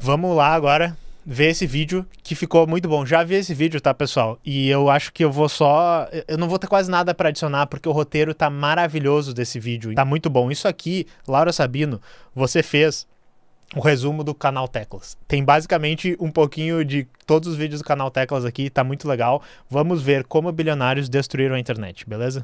Vamos lá agora ver esse vídeo que ficou muito bom. Já vi esse vídeo, tá, pessoal? E eu acho que eu vou só... Eu não vou ter quase nada pra adicionar, porque o roteiro tá maravilhoso desse vídeo. Tá muito bom. Isso aqui, Laura Sabino, você fez o resumo do canal Teclas. Tem basicamente um pouquinho de todos os vídeos do canal Teclas aqui, tá muito legal. Vamos ver como bilionários destruíram a internet, beleza?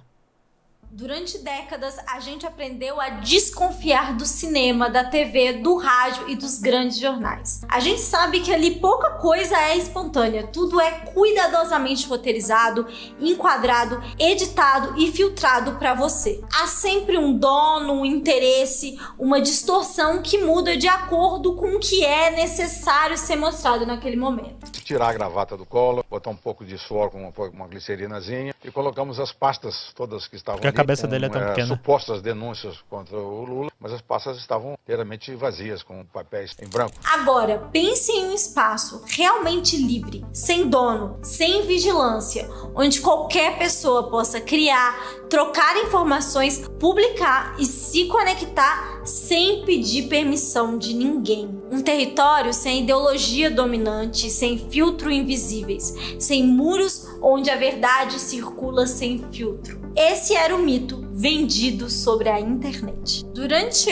Durante décadas, a gente aprendeu a desconfiar do cinema, da TV, do rádio e dos grandes jornais. A gente sabe que ali pouca coisa é espontânea, tudo é cuidadosamente roteirizado, enquadrado, editado e filtrado para você. Há sempre um dono, um interesse, uma distorção que muda de acordo com o que é necessário ser mostrado naquele momento. Tirar a gravata do colo, botar um pouco de suor com uma glicerinazinha e colocamos as pastas todas que estavam Porque a cabeça dele é tão pequena. Supostas denúncias contra o Lula, mas as pastas estavam inteiramente vazias, com papéis em branco. Agora, pense em um espaço realmente livre, sem dono, sem vigilância, onde qualquer pessoa possa criar, trocar informações, publicar e se conectar sem pedir permissão de ninguém. Um território sem ideologia dominante, sem filtro invisíveis, sem muros onde a verdade circula sem filtro. Esse era o mito vendido sobre a internet.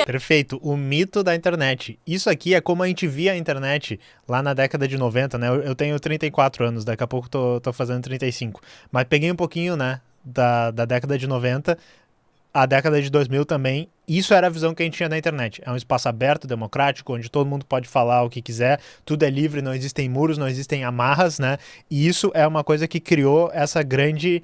Perfeito, o mito da internet. Isso aqui é como a gente via a internet lá na década de 90, né? Eu tenho 34 anos, daqui a pouco tô fazendo 35. Mas peguei um pouquinho, né, da década de 90, a década de 2000 também. Isso era a visão que a gente tinha da internet. É um espaço aberto, democrático, onde todo mundo pode falar o que quiser, tudo é livre, não existem muros, não existem amarras, né? E isso é uma coisa que criou essa grande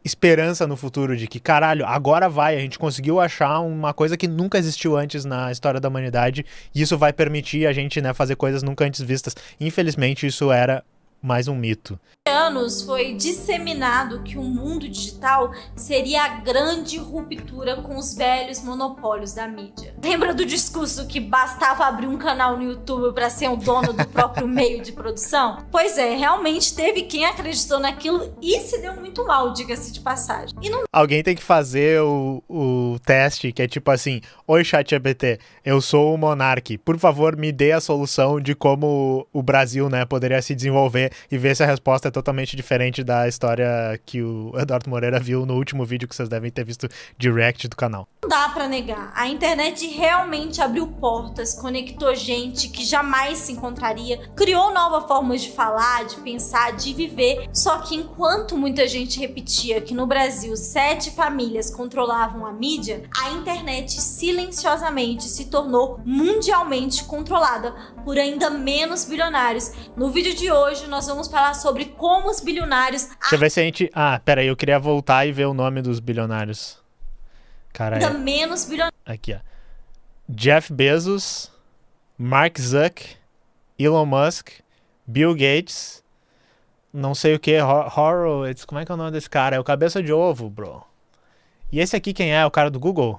esperança no futuro de que, caralho, agora vai, a gente conseguiu achar uma coisa que nunca existiu antes na história da humanidade e isso vai permitir a gente, né, fazer coisas nunca antes vistas. Infelizmente, isso era mais um mito. Anos foi disseminado que o mundo digital seria a grande ruptura com os velhos monopólios da mídia. Lembra do discurso que bastava abrir um canal no YouTube para ser o dono do próprio meio de produção? Pois é, realmente teve quem acreditou naquilo e se deu muito mal, diga-se de passagem. E não... Alguém tem que fazer o teste, que é tipo assim: oi, ChatGPT, eu sou o Monark, por favor me dê a solução de como o Brasil, né, poderia se desenvolver, e ver se a resposta é totalmente diferente da história que o Eduardo Moreira viu no último vídeo que vocês devem ter visto direct do canal. Não dá pra negar, a internet realmente abriu portas, conectou gente que jamais se encontraria, criou novas formas de falar, de pensar, de viver, só que enquanto muita gente repetia que no Brasil 7 famílias controlavam a mídia, a internet silenciosamente se tornou mundialmente controlada por ainda menos bilionários. No vídeo de hoje nós vamos falar sobre como os bilionários... Deixa eu ver se a gente... Ah, peraí, eu queria voltar e ver o nome dos bilionários. Cara, ainda menos bilionários. Aqui, ó. Jeff Bezos, Mark Zuck, Elon Musk, Bill Gates, não sei o que, Horowitz, como é que é o nome desse cara? É o cabeça de ovo, bro. E esse aqui quem é? O cara do Google?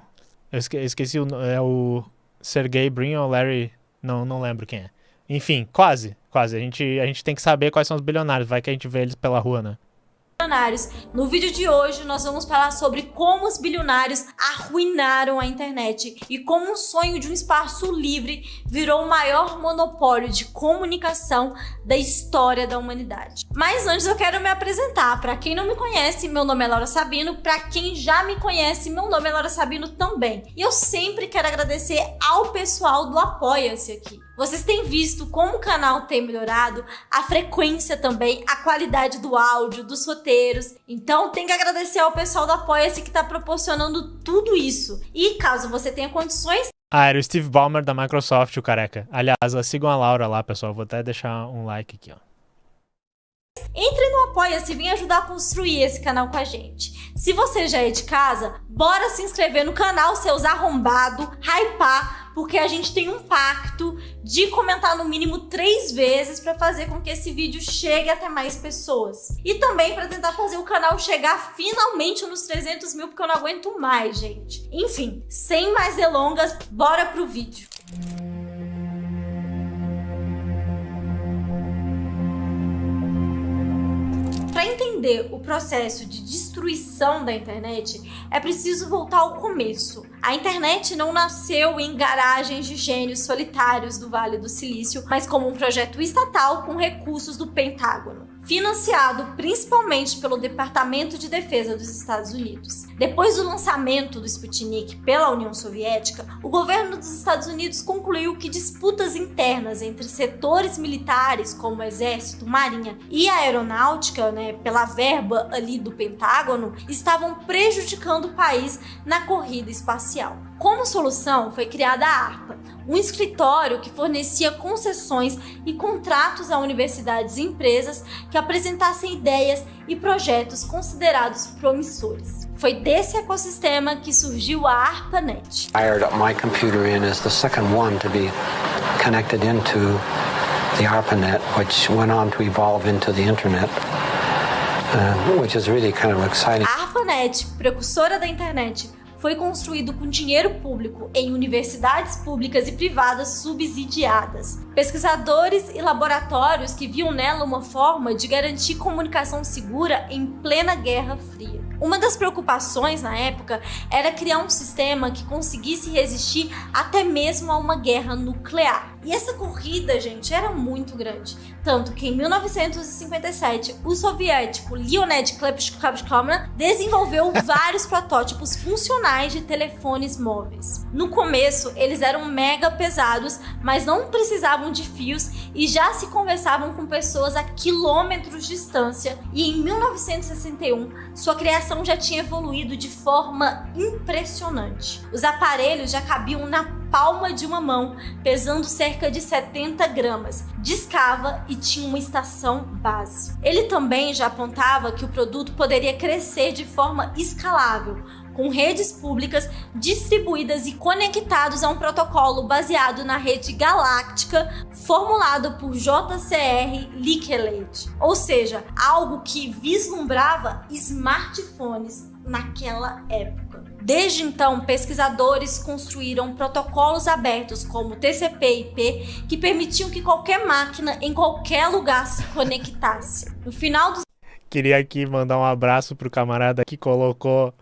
Eu esqueci, é o Sergey Brin ou Larry... Não lembro quem é. Enfim, quase. A gente tem que saber quais são os bilionários, vai que a gente vê eles pela rua, né? No vídeo de hoje nós vamos falar sobre como os bilionários arruinaram a internet e como um sonho de um espaço livre virou o maior monopólio de comunicação da história da humanidade. Mas antes eu quero me apresentar. Para quem não me conhece, meu nome é Laura Sabino. Para quem já me conhece, meu nome é Laura Sabino também. E eu sempre quero agradecer ao pessoal do Apoia-se aqui. Vocês têm visto como o canal tem melhorado, a frequência também, a qualidade do áudio, dos roteiros. Então tem que agradecer ao pessoal do Apoia-se que está proporcionando tudo isso. E caso você tenha condições... Ah, era o Steve Ballmer da Microsoft, o careca. Aliás, sigam a Laura lá, pessoal. Vou até deixar um like aqui, ó. Entre no Apoia-se e vem ajudar a construir esse canal com a gente. Se você já é de casa, bora se inscrever no canal, seus arrombados, hypar, porque a gente tem um pacto de comentar no mínimo 3 vezes para fazer com que esse vídeo chegue até mais pessoas. E também para tentar fazer o canal chegar finalmente nos 300 mil, porque eu não aguento mais, gente. Enfim, sem mais delongas, bora pro vídeo. Para Para entender o processo de destruição da internet, é preciso voltar ao começo. A internet não nasceu em garagens de gênios solitários do Vale do Silício, mas como um projeto estatal com recursos do Pentágono, financiado principalmente pelo Departamento de Defesa dos Estados Unidos. Depois do lançamento do Sputnik pela União Soviética, o governo dos Estados Unidos concluiu que disputas internas entre setores militares, como o Exército, Marinha e a Aeronáutica, pela verba ali do Pentágono, estavam prejudicando o país na corrida espacial. Como solução, foi criada a ARPA, um escritório que fornecia concessões e contratos a universidades e empresas que apresentassem ideias e projetos considerados promissores. Foi desse ecossistema que surgiu a ARPANET. I wired up my computer in as the second one to be connected into the ARPANET, which went on to evolve into the internet. Which is really kind of exciting. A ARPANET, precursora da internet, foi construído com dinheiro público em universidades públicas e privadas subsidiadas. Pesquisadores e laboratórios que viam nela uma forma de garantir comunicação segura em plena Guerra Fria. Uma das preocupações na época era criar um sistema que conseguisse resistir até mesmo a uma guerra nuclear. E essa corrida, gente, era muito grande. Tanto que em 1957, o soviético Leonid Klyuchko desenvolveu vários protótipos funcionais de telefones móveis. No começo, eles eram mega pesados, mas não precisavam de fios e já se conversavam com pessoas a quilômetros de distância. E em 1961, sua criação já tinha evoluído de forma impressionante. Os aparelhos já cabiam na palma de uma mão, pesando cerca de 70 gramas, discava e tinha uma estação base. Ele também já apontava que o produto poderia crescer de forma escalável, com redes públicas distribuídas e conectados a um protocolo baseado na rede galáctica formulado por JCR Licklider, ou seja, algo que vislumbrava smartphones naquela época. Desde então, pesquisadores construíram protocolos abertos como TCP/IP que permitiam que qualquer máquina em qualquer lugar se conectasse. No final dos... Queria aqui mandar um abraço pro camarada que colocou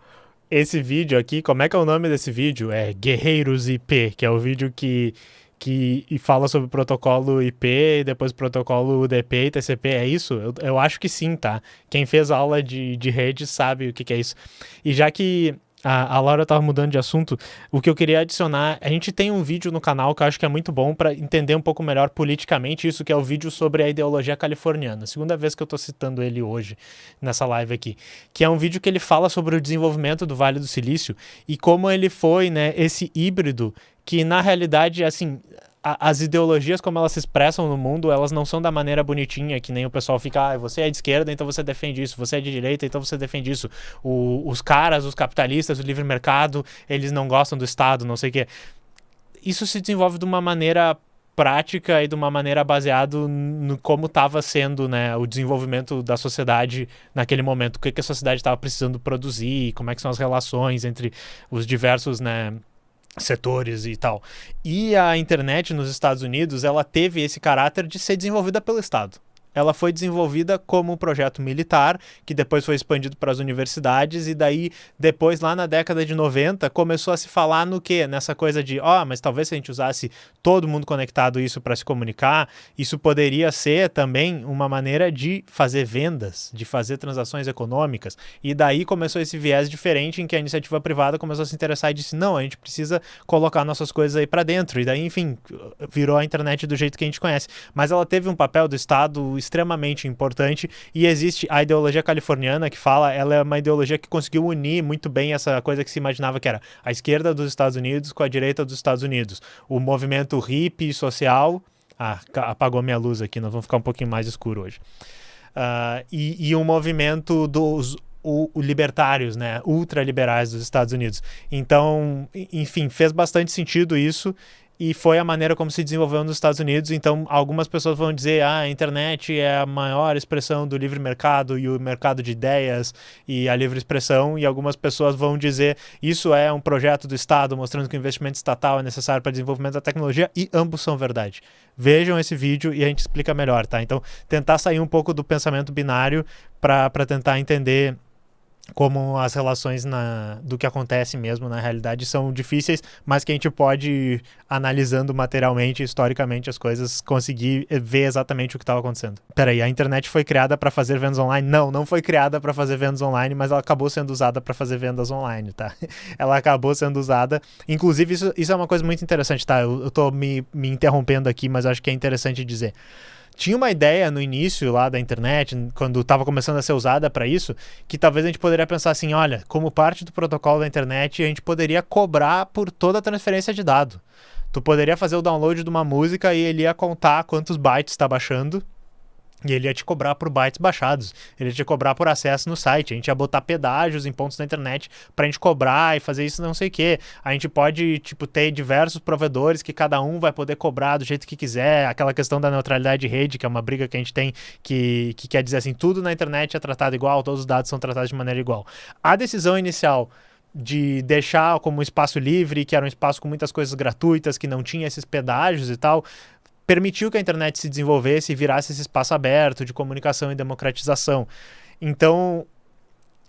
esse vídeo aqui. Como é que é o nome desse vídeo? É Guerreiros IP, que é o vídeo que fala sobre o protocolo IP e depois o protocolo UDP e TCP, é isso? Eu acho que sim, tá? Quem fez aula de rede sabe o que é isso. E já que a Laura estava mudando de assunto, o que eu queria adicionar, a gente tem um vídeo no canal que eu acho que é muito bom para entender um pouco melhor politicamente isso, que é o vídeo sobre a ideologia californiana. Segunda vez que eu estou citando ele hoje, nessa live aqui. Que é um vídeo que ele fala sobre o desenvolvimento do Vale do Silício e como ele foi, esse híbrido que, na realidade, assim... As ideologias, como elas se expressam no mundo, elas não são da maneira bonitinha, que nem o pessoal fica, você é de esquerda, então você defende isso, você é de direita, então você defende isso. Os caras, os capitalistas, o livre mercado, eles não gostam do Estado, não sei o quê. Isso se desenvolve de uma maneira prática e de uma maneira baseada no como estava sendo, o desenvolvimento da sociedade naquele momento, o que a sociedade estava precisando produzir, como é que são as relações entre os diversos, setores e tal. E a internet nos Estados Unidos, ela teve esse caráter de ser desenvolvida pelo Estado. Ela foi desenvolvida como um projeto militar, que depois foi expandido para as universidades, e daí, depois, lá na década de 90, começou a se falar no quê? Nessa coisa de, mas talvez se a gente usasse todo mundo conectado isso para se comunicar, isso poderia ser também uma maneira de fazer vendas, de fazer transações econômicas, e daí começou esse viés diferente em que a iniciativa privada começou a se interessar e disse, não, a gente precisa colocar nossas coisas aí para dentro, e daí, enfim, virou a internet do jeito que a gente conhece. Mas ela teve um papel do Estado extremamente importante, e existe a ideologia californiana que ela é uma ideologia que conseguiu unir muito bem essa coisa que se imaginava que era a esquerda dos Estados Unidos com a direita dos Estados Unidos. O movimento hippie social... apagou minha luz aqui, nós vamos ficar um pouquinho mais escuro hoje. E o movimento dos libertários, ultraliberais dos Estados Unidos. Então, enfim, fez bastante sentido isso, e foi a maneira como se desenvolveu nos Estados Unidos. Então, algumas pessoas vão dizer a internet é a maior expressão do livre mercado e o mercado de ideias e a livre expressão, e algumas pessoas vão dizer isso é um projeto do Estado mostrando que o investimento estatal é necessário para o desenvolvimento da tecnologia, e ambos são verdade. Vejam esse vídeo e a gente explica melhor, tá? Então, tentar sair um pouco do pensamento binário para tentar entender como as relações do que acontece mesmo na realidade são difíceis, mas que a gente pode, analisando materialmente, historicamente as coisas, conseguir ver exatamente o que estava acontecendo. Peraí, a internet foi criada para fazer vendas online? Não foi criada para fazer vendas online, mas ela acabou sendo usada para fazer vendas online, tá? Ela acabou sendo usada, inclusive isso é uma coisa muito interessante, tá? Eu tô me interrompendo aqui, mas acho que é interessante dizer. Tinha uma ideia no início lá da internet, quando estava começando a ser usada para isso, que talvez a gente poderia pensar assim, olha, como parte do protocolo da internet, a gente poderia cobrar por toda a transferência de dado. Tu poderia fazer o download de uma música e ele ia contar quantos bytes está baixando, e ele ia te cobrar por bytes baixados, ele ia te cobrar por acesso no site, a gente ia botar pedágios em pontos da internet pra gente cobrar e fazer isso não sei o que. A gente pode, ter diversos provedores que cada um vai poder cobrar do jeito que quiser, aquela questão da neutralidade de rede, que é uma briga que a gente tem, que quer dizer assim, tudo na internet é tratado igual, todos os dados são tratados de maneira igual. A decisão inicial de deixar como um espaço livre, que era um espaço com muitas coisas gratuitas, que não tinha esses pedágios e tal, permitiu que a internet se desenvolvesse e virasse esse espaço aberto de comunicação e democratização. Então,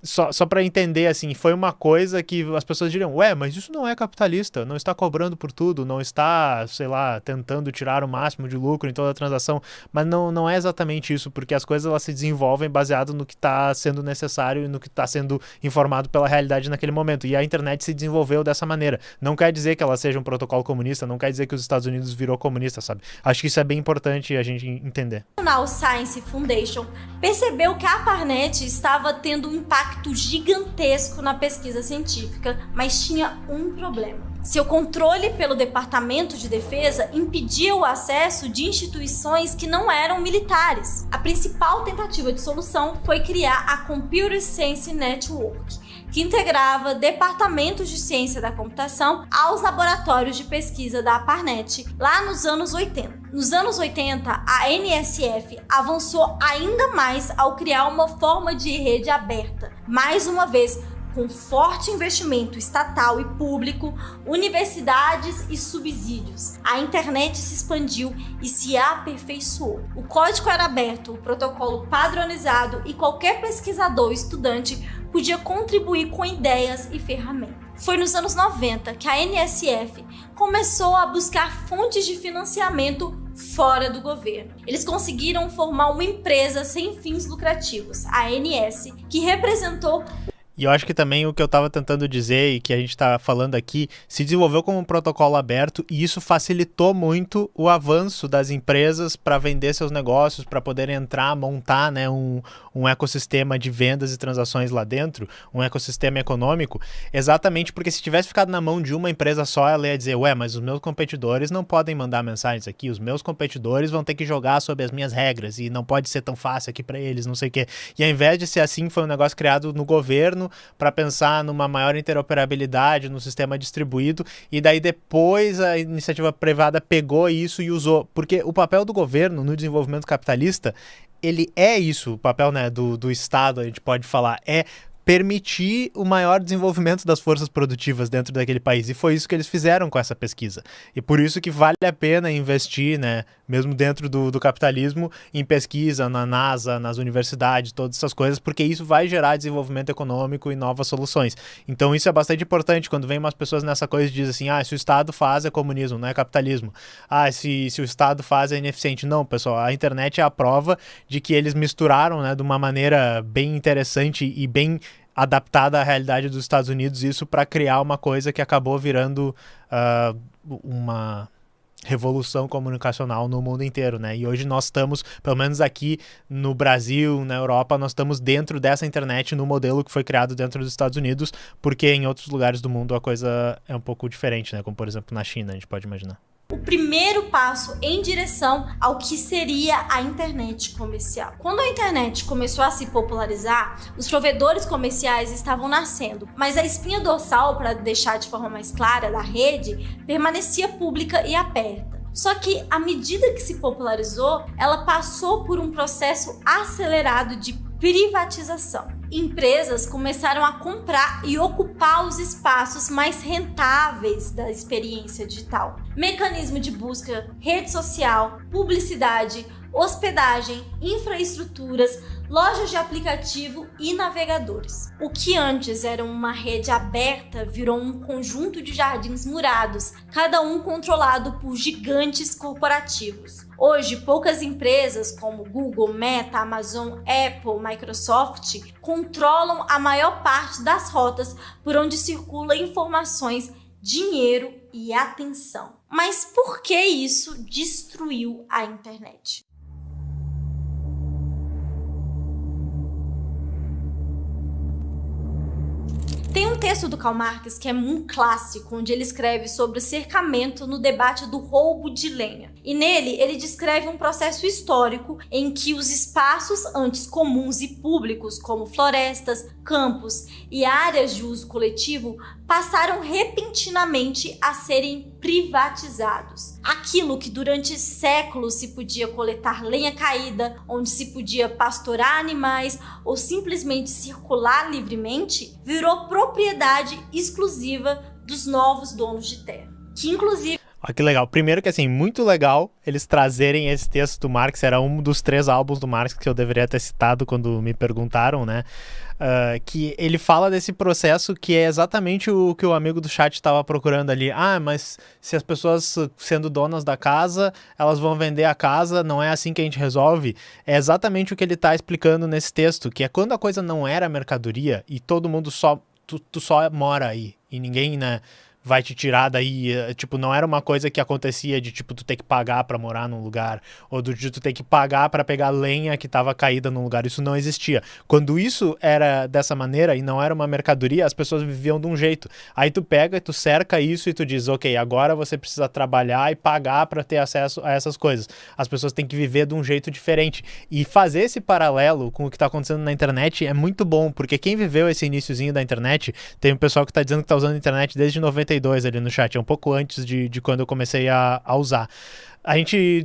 só para entender, assim, foi uma coisa que as pessoas diriam, mas isso não é capitalista, não está cobrando por tudo, não está, sei lá, tentando tirar o máximo de lucro em toda a transação, mas não é exatamente isso, porque as coisas elas se desenvolvem baseado no que está sendo necessário e no que está sendo informado pela realidade naquele momento, e a internet se desenvolveu dessa maneira. Não quer dizer que ela seja um protocolo comunista, não quer dizer que os Estados Unidos virou comunista, sabe? Acho que isso é bem importante a gente entender. A National Science Foundation percebeu que a ARPANET estava tendo um impacto gigantesco na pesquisa científica, mas tinha um problema. Seu controle pelo Departamento de Defesa impedia o acesso de instituições que não eram militares. A principal tentativa de solução foi criar a Computer Science Network, que integrava departamentos de ciência da computação aos laboratórios de pesquisa da ARPANET lá nos anos 80. Nos anos 80, a NSF avançou ainda mais ao criar uma forma de rede aberta, mais uma vez com forte investimento estatal e público, universidades e subsídios. A internet se expandiu e se aperfeiçoou. O código era aberto, o protocolo padronizado e qualquer pesquisador ou estudante podia contribuir com ideias e ferramentas. Foi nos anos 90 que a NSF começou a buscar fontes de financiamento fora do governo. Eles conseguiram formar uma empresa sem fins lucrativos, a ANS, que representou. E eu acho que também o que eu estava tentando dizer e que a gente está falando aqui se desenvolveu como um protocolo aberto, e isso facilitou muito o avanço das empresas para vender seus negócios, para poderem entrar, montar, né, um ecossistema de vendas e transações lá dentro, um ecossistema econômico, exatamente porque se tivesse ficado na mão de uma empresa só, ela ia dizer, mas os meus competidores não podem mandar mensagens aqui, os meus competidores vão ter que jogar sob as minhas regras e não pode ser tão fácil aqui para eles, não sei o quê. E ao invés de ser assim, foi um negócio criado no governo para pensar numa maior interoperabilidade no sistema distribuído, e daí depois a iniciativa privada pegou isso e usou, porque o papel do governo no desenvolvimento capitalista, ele é isso, o papel, né, do Estado, a gente pode falar, é permitir o maior desenvolvimento das forças produtivas dentro daquele país, e foi isso que eles fizeram com essa pesquisa, e por isso que vale a pena investir, né, mesmo dentro do capitalismo, em pesquisa, na NASA, nas universidades, todas essas coisas, porque isso vai gerar desenvolvimento econômico e novas soluções. Então isso é bastante importante, quando vem umas pessoas nessa coisa e dizem assim, se o Estado faz é comunismo, não é capitalismo. Se o Estado faz é ineficiente. Não, pessoal, a internet é a prova de que eles misturaram, né, de uma maneira bem interessante e bem adaptada à realidade dos Estados Unidos, isso para criar uma coisa que acabou virando uma revolução comunicacional no mundo inteiro, né? E hoje nós estamos, pelo menos aqui no Brasil, na Europa, nós estamos dentro dessa internet no modelo que foi criado dentro dos Estados Unidos, porque em outros lugares do mundo a coisa é um pouco diferente, né? Como, por exemplo, na China, a gente pode imaginar. O primeiro passo em direção ao que seria a internet comercial. Quando a internet começou a se popularizar, os provedores comerciais estavam nascendo, mas a espinha dorsal, para deixar de forma mais clara, da rede permanecia pública e aberta. Só que, à medida que se popularizou, ela passou por um processo acelerado de privatização. Empresas começaram a comprar e ocupar os espaços mais rentáveis da experiência digital. Mecanismo de busca, rede social, publicidade, hospedagem, infraestruturas, lojas de aplicativo e navegadores. O que antes era uma rede aberta virou um conjunto de jardins murados, cada um controlado por gigantes corporativos. Hoje, poucas empresas como Google, Meta, Amazon, Apple, Microsoft controlam a maior parte das rotas por onde circulam informações, dinheiro e atenção. Mas por que isso destruiu a internet? Tem um texto do Karl Marx que é um clássico, onde ele escreve sobre o cercamento no debate do roubo de lenha. E nele, ele descreve um processo histórico em que os espaços antes comuns e públicos, como florestas, campos e áreas de uso coletivo, passaram repentinamente a serem privatizados. Aquilo que durante séculos se podia coletar lenha caída, onde se podia pastorar animais ou simplesmente circular livremente, virou propriedade exclusiva dos novos donos de terra, que inclusive... Olha que legal. Primeiro que, assim, muito legal eles trazerem esse texto do Marx. Era um dos 3 álbuns do Marx que eu deveria ter citado quando me perguntaram, né? Que ele fala desse processo que é exatamente o que o amigo do chat estava procurando ali. Ah, mas se as pessoas sendo donas da casa, elas vão vender a casa, não é assim que a gente resolve? É exatamente o que ele está explicando nesse texto, que é quando a coisa não era mercadoria e todo mundo só... Tu só mora aí e ninguém, né... vai te tirar daí, tipo, não era uma coisa que acontecia de, tipo, tu ter que pagar pra morar num lugar, ou de tu ter que pagar pra pegar lenha que tava caída num lugar, isso não existia. Quando isso era dessa maneira e não era uma mercadoria, as pessoas viviam de um jeito. Aí tu pega, tu cerca isso e tu diz, ok, agora você precisa trabalhar e pagar pra ter acesso a essas coisas. As pessoas têm que viver de um jeito diferente. E fazer esse paralelo com o que tá acontecendo na internet é muito bom, porque quem viveu esse iniciozinho da internet, tem um pessoal que tá dizendo que tá usando a internet desde 92 ali no chat, é um pouco antes de quando eu comecei a usar. A gente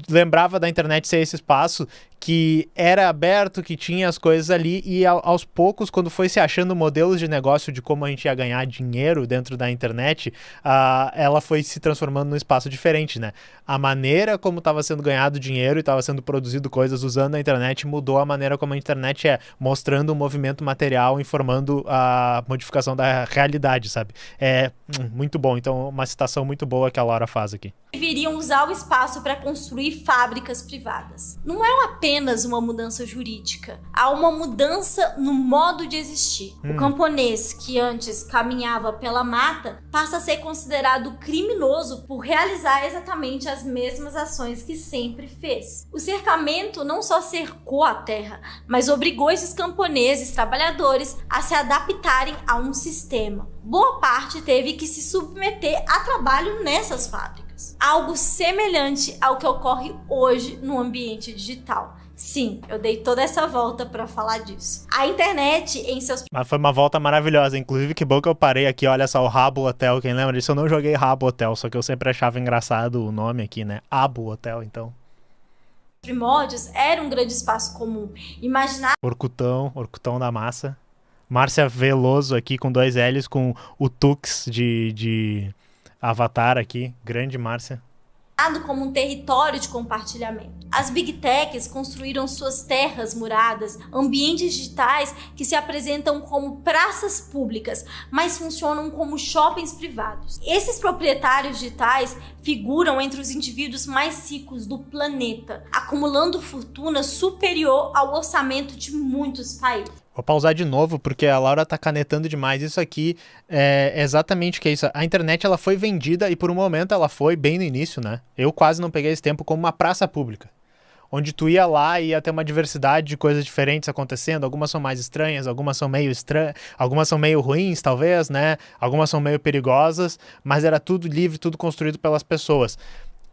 lembrava da internet ser esse espaço que era aberto, que tinha as coisas ali e aos poucos, quando foi se achando modelos de negócio de como a gente ia ganhar dinheiro dentro da internet, ela foi se transformando num espaço diferente, né? A maneira como estava sendo ganhado dinheiro e estava sendo produzido coisas usando a internet mudou a maneira como a internet é, mostrando um movimento material, informando a modificação da realidade, sabe? É muito bom. Então, uma citação muito boa que a Laura faz aqui. Deveriam usar o espaço para construir fábricas privadas. Não é apenas uma mudança jurídica, há uma mudança no modo de existir. O camponês, que antes caminhava pela mata, passa a ser considerado criminoso por realizar exatamente as mesmas ações que sempre fez. O cercamento não só cercou a terra, mas obrigou esses camponeses trabalhadores a se adaptarem a um sistema. Boa parte teve que se submeter a trabalho nessas fábricas. Algo semelhante ao que ocorre hoje no ambiente digital. Sim, eu dei toda essa volta para falar disso. A internet em seus... Mas foi uma volta maravilhosa, inclusive que bom que eu parei aqui, olha só, o Rabo Hotel, quem lembra disso? Eu não joguei Rabo Hotel, só que eu sempre achava engraçado o nome aqui, né? Abo Hotel, então. Primórdios era um grande espaço comum. Imaginar... Orkutão da massa. Márcia Veloso aqui com 2 L's, com o Tux de Avatar aqui, grande Márcia. Como um território de compartilhamento. As Big Techs construíram suas terras muradas, ambientes digitais que se apresentam como praças públicas, mas funcionam como shoppings privados. Esses proprietários digitais figuram entre os indivíduos mais ricos do planeta, acumulando fortuna superior ao orçamento de muitos países. Vou pausar de novo, porque a Laura tá canetando demais. Isso aqui é exatamente o que é isso. A internet, ela foi vendida e por um momento ela foi, bem no início, né? Eu quase não peguei esse tempo, como uma praça pública. onde tu ia lá e ia ter uma diversidade de coisas diferentes acontecendo. Algumas são mais estranhas, algumas são meio algumas são meio ruins, talvez, né? Algumas são meio perigosas, mas era tudo livre, tudo construído pelas pessoas.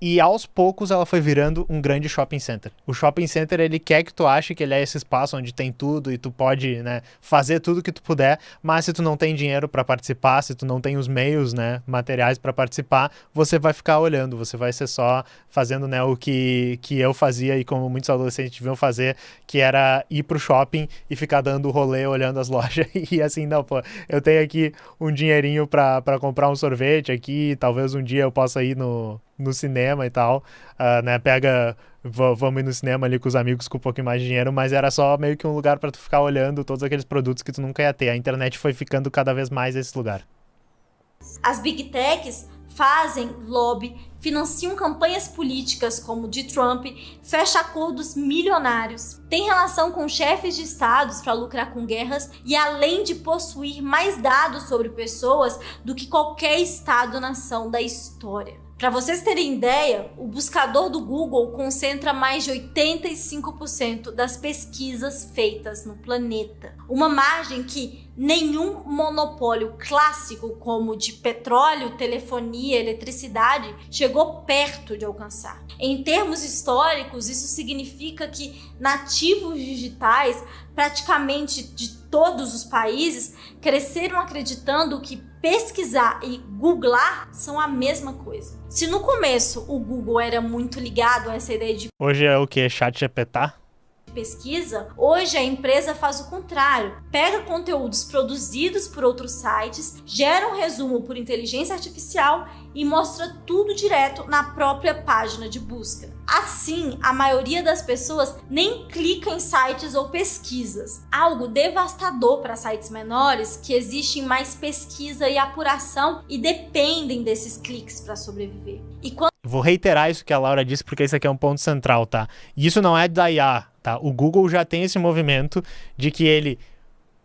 E aos poucos ela foi virando um grande shopping center. O shopping center, ele quer que tu ache que ele é esse espaço onde tem tudo e tu pode, né, fazer tudo que tu puder, mas se tu não tem dinheiro para participar, se tu não tem os meios, né, materiais para participar, você vai ficar olhando, você vai ser só fazendo, né, o que eu fazia e como muitos adolescentes deviam fazer, que era ir pro shopping e ficar dando rolê, olhando as lojas e assim, não, pô, eu tenho aqui um dinheirinho para comprar um sorvete aqui, talvez um dia eu possa ir no cinema e tal, né, vamos ir no cinema ali com os amigos com um pouquinho mais de dinheiro, mas era só meio que um lugar para tu ficar olhando todos aqueles produtos que tu nunca ia ter. A internet foi ficando cada vez mais esse lugar. As Big Techs fazem lobby, financiam campanhas políticas como de Trump, fecha acordos milionários, tem relação com chefes de estados para lucrar com guerras e além de possuir mais dados sobre pessoas do que qualquer estado-nação da história. Para vocês terem ideia, o buscador do Google concentra mais de 85% das pesquisas feitas no planeta. Uma margem que nenhum monopólio clássico como de petróleo, telefonia, eletricidade chegou perto de alcançar. Em termos históricos, isso significa que nativos digitais, praticamente de todos os países, cresceram acreditando que pesquisar e googlar são a mesma coisa. Se no começo o Google era muito ligado a essa ideia de hoje é o que? ChatGPT? Pesquisa, hoje a empresa faz o contrário. Pega conteúdos produzidos por outros sites, gera um resumo por inteligência artificial e mostra tudo direto na própria página de busca. Assim, a maioria das pessoas nem clica em sites ou pesquisas, algo devastador para sites menores que exigem mais pesquisa e apuração e dependem desses cliques para sobreviver. Vou reiterar isso que a Laura disse, porque isso aqui é um ponto central, tá? E isso não é da IA, tá? O Google já tem esse movimento de que ele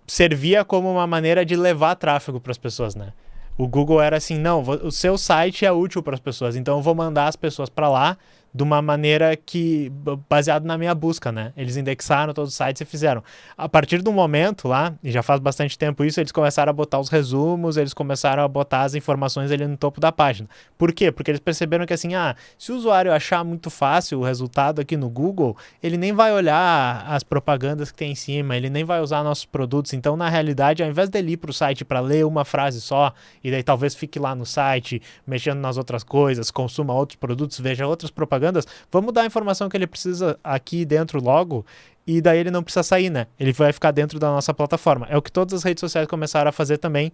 servia como uma maneira de levar tráfego para as pessoas, né? O Google era assim, não, o seu site é útil para as pessoas, então eu vou mandar as pessoas para lá de uma maneira que, baseado na minha busca, né? Eles indexaram todos os sites e fizeram. A partir do momento lá, e já faz bastante tempo isso, eles começaram a botar os resumos, eles começaram a botar as informações ali no topo da página. Por quê? Porque eles perceberam que assim, se o usuário achar muito fácil o resultado aqui no Google, ele nem vai olhar as propagandas que tem em cima, ele nem vai usar nossos produtos. Então, na realidade, ao invés dele ir para o site para ler uma frase só, e daí talvez fique lá no site, mexendo nas outras coisas, consuma outros produtos, veja outras propagandas, vamos dar a informação que ele precisa aqui dentro logo, e daí ele não precisa sair, né? Ele vai ficar dentro da nossa plataforma. É o que todas as redes sociais começaram a fazer também.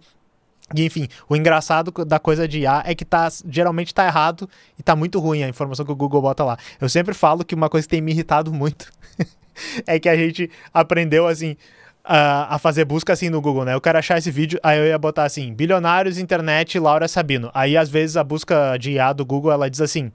E enfim, o engraçado da coisa de IA é que geralmente tá errado e tá muito ruim a informação que o Google bota lá. Eu sempre falo que uma coisa que tem me irritado muito é que a gente aprendeu assim a fazer busca assim no Google, né? Eu quero achar esse vídeo, aí eu ia botar assim, bilionários, internet, Laura Sabino. Aí às vezes a busca de IA do Google, ela diz assim,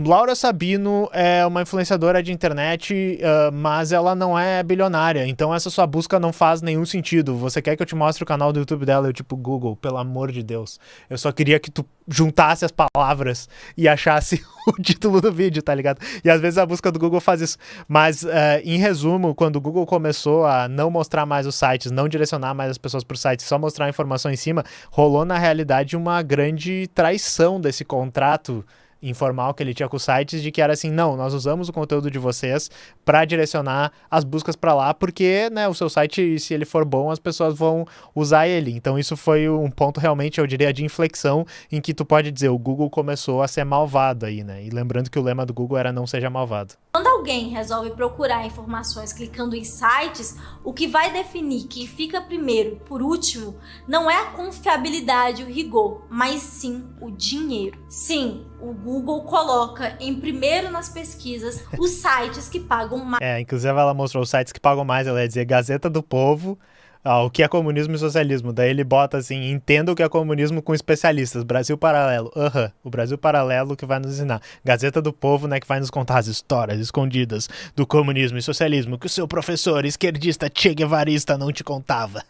Laura Sabino é uma influenciadora de internet, mas ela não é bilionária, então essa sua busca não faz nenhum sentido. Você quer que eu te mostre o canal do YouTube dela? Eu tipo, Google, pelo amor de Deus, eu só queria que tu juntasse as palavras e achasse o título do vídeo, tá ligado? E às vezes a busca do Google faz isso, mas em resumo, quando o Google começou a não mostrar mais os sites, não direcionar mais as pessoas pro site, só mostrar a informação em cima, rolou na realidade uma grande traição desse contrato informal que ele tinha com os sites, de que era assim, não, nós usamos o conteúdo de vocês para direcionar as buscas para lá, porque, né, o seu site, se ele for bom, as pessoas vão usar ele. Então isso foi um ponto realmente, eu diria, de inflexão, em que tu pode dizer, o Google começou a ser malvado aí, né? E lembrando que o lema do Google era não seja malvado. Quando alguém resolve procurar informações clicando em sites, o que vai definir quem fica primeiro por último não é a confiabilidade e o rigor, mas sim o dinheiro. Sim, o Google coloca em primeiro nas pesquisas os sites que pagam mais. Inclusive ela mostrou os sites que pagam mais, ela ia dizer Gazeta do Povo, o que é comunismo e socialismo. Daí ele bota assim, entenda o que é comunismo com especialistas, Brasil Paralelo. O Brasil Paralelo que vai nos ensinar. Gazeta do Povo, né, que vai nos contar as histórias escondidas do comunismo e socialismo que o seu professor esquerdista Che Guevarista não te contava.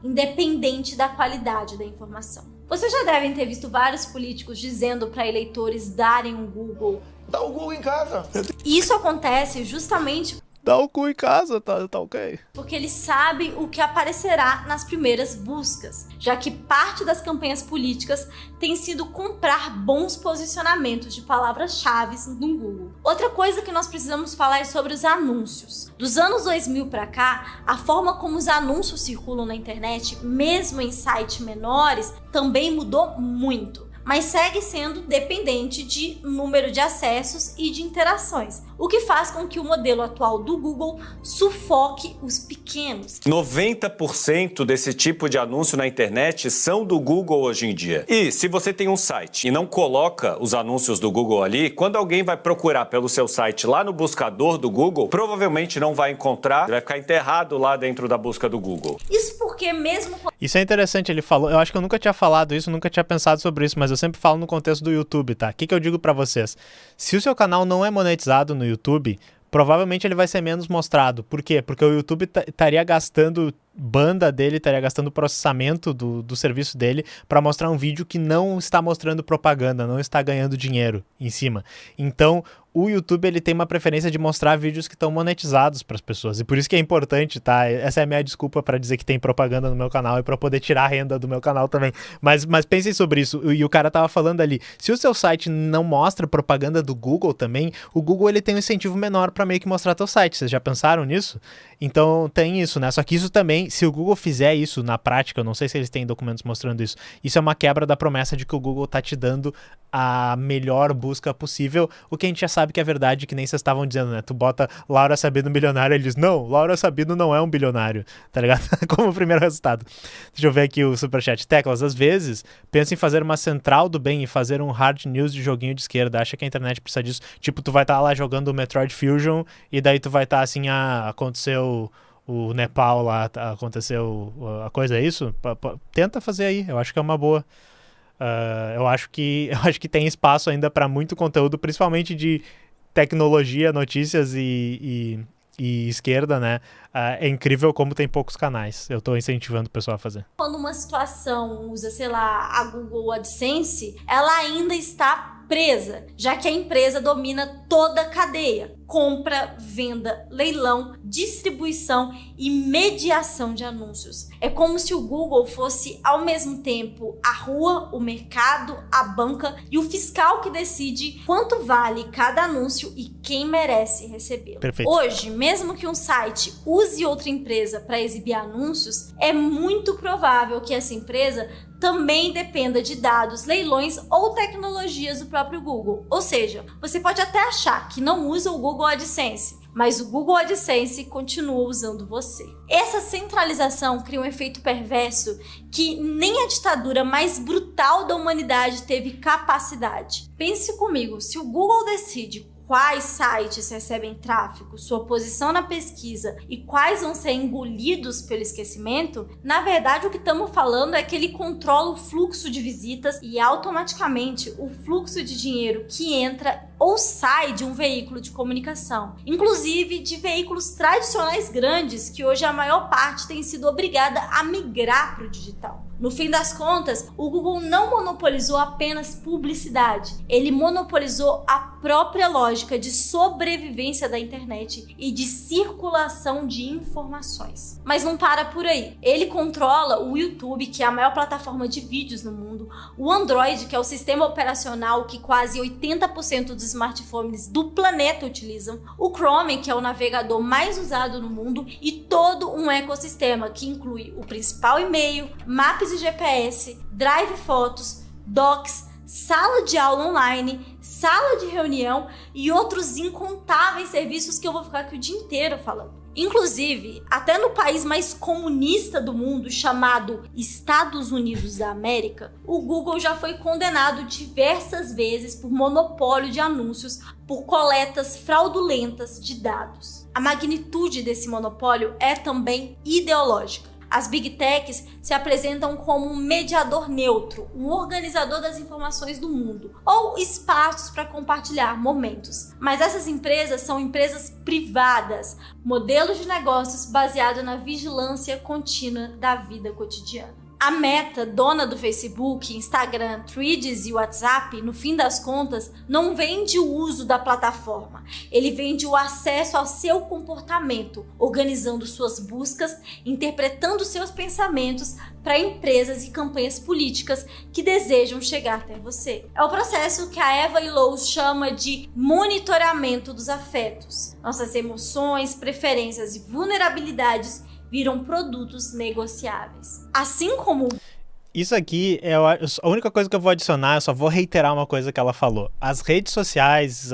Independente da qualidade da informação. Vocês já devem ter visto vários políticos dizendo para eleitores darem um Google Dá o Google em casa. Isso acontece justamente Dá o cu em casa, tá ok. porque eles sabem o que aparecerá nas primeiras buscas, já que parte das campanhas políticas tem sido comprar bons posicionamentos de palavras-chave no Google. Outra coisa que nós precisamos falar é sobre os anúncios. Dos anos 2000 para cá, a forma como os anúncios circulam na internet, mesmo em sites menores, também mudou muito, mas segue sendo dependente de número de acessos e de interações, o que faz com que o modelo atual do Google sufoque os pequenos. 90% desse tipo de anúncio na internet são do Google hoje em dia. E se você tem um site e não coloca os anúncios do Google ali, quando alguém vai procurar pelo seu site lá no buscador do Google, provavelmente não vai encontrar, vai ficar enterrado lá dentro da busca do Google. Isso porque mesmo... Isso é interessante, ele falou, eu acho que eu nunca tinha falado isso, nunca tinha pensado sobre isso, mas eu sempre falo no contexto do YouTube, tá? O que eu digo pra vocês? Se o seu canal não é monetizado no YouTube, provavelmente ele vai ser menos mostrado. Por quê? Porque o YouTube estaria gastando banda dele, estaria gastando processamento do serviço dele para mostrar um vídeo que não está mostrando propaganda, não está ganhando dinheiro em cima. Então, o YouTube ele tem uma preferência de mostrar vídeos que estão monetizados para as pessoas, e por isso que é importante, tá? Essa é a minha desculpa para dizer que tem propaganda no meu canal e para poder tirar a renda do meu canal também. Mas pensem sobre isso, e o cara tava falando ali, se o seu site não mostra propaganda do Google também, o Google ele tem um incentivo menor para meio que mostrar teu site. Vocês já pensaram nisso? Então tem isso, né? Só que isso também, se o Google fizer isso na prática, eu não sei se eles têm documentos mostrando isso, isso é uma quebra da promessa de que o Google tá te dando a melhor busca possível, o que a gente já sabe que é verdade, que nem vocês estavam dizendo, né? Tu bota Laura Sabino bilionário, ele diz, não, Laura Sabino não é um bilionário, tá ligado? Como o primeiro resultado. Deixa eu ver aqui o superchat. Teclas, às vezes, pensa em fazer uma central do bem e fazer um hard news de joguinho de esquerda, acha que a internet precisa disso, tipo, tu vai estar lá jogando o Metroid Fusion, e daí tu vai estar assim, aconteceu o Nepal lá, aconteceu a coisa, é isso? Tenta fazer aí, eu acho que é uma boa. Eu acho que tem espaço ainda para muito conteúdo, principalmente de tecnologia, notícias e esquerda, né? É incrível como tem poucos canais. Eu tô incentivando o pessoal a fazer. Quando uma situação usa, sei lá, a Google AdSense, ela ainda está presa, já que a empresa domina toda a cadeia: compra, venda, leilão, distribuição e mediação de anúncios. É como se o Google fosse ao mesmo tempo a rua, o mercado, a banca e o fiscal que decide quanto vale cada anúncio e quem merece recebê-lo. Perfeito. Hoje, mesmo que um site use outra empresa para exibir anúncios, é muito provável que essa empresa também dependa de dados, leilões ou tecnologias do próprio Google. Ou seja, você pode até achar que não usa o Google AdSense, mas o Google AdSense continua usando você. Essa centralização cria um efeito perverso que nem a ditadura mais brutal da humanidade teve capacidade. Pense comigo, se o Google decide quais sites recebem tráfego, sua posição na pesquisa e quais vão ser engolidos pelo esquecimento, na verdade o que estamos falando é que ele controla o fluxo de visitas e automaticamente o fluxo de dinheiro que entra ou sai de um veículo de comunicação, inclusive de veículos tradicionais grandes que hoje a maior parte tem sido obrigada a migrar para o digital. No fim das contas, o Google não monopolizou apenas publicidade, ele monopolizou a própria lógica de sobrevivência da internet e de circulação de informações. Mas não para por aí. Ele controla o YouTube, que é a maior plataforma de vídeos no mundo, o Android, que é o sistema operacional que quase 80% dos smartphones do planeta utilizam, o Chrome, que é o navegador mais usado no mundo, e todo um ecossistema que inclui o principal e-mail, mapas e GPS, Drive Fotos, Docs, sala de aula online, sala de reunião e outros incontáveis serviços que eu vou ficar aqui o dia inteiro falando. Inclusive, até no país mais comunista do mundo, chamado Estados Unidos da América, o Google já foi condenado diversas vezes por monopólio de anúncios, por coletas fraudulentas de dados. A magnitude desse monopólio é também ideológica. As Big Techs se apresentam como um mediador neutro, um organizador das informações do mundo, ou espaços para compartilhar momentos. Mas essas empresas são empresas privadas, modelos de negócios baseados na vigilância contínua da vida cotidiana. A Meta, dona do Facebook, Instagram, Threads e WhatsApp, no fim das contas, não vende o uso da plataforma. Ele vende o acesso ao seu comportamento, organizando suas buscas, interpretando seus pensamentos para empresas e campanhas políticas que desejam chegar até você. É o processo que a Eva Illouz chama de monitoramento dos afetos. Nossas emoções, preferências e vulnerabilidades viram produtos negociáveis. Assim como... Isso aqui é a única coisa que eu vou adicionar, eu só vou reiterar uma coisa que ela falou. As redes sociais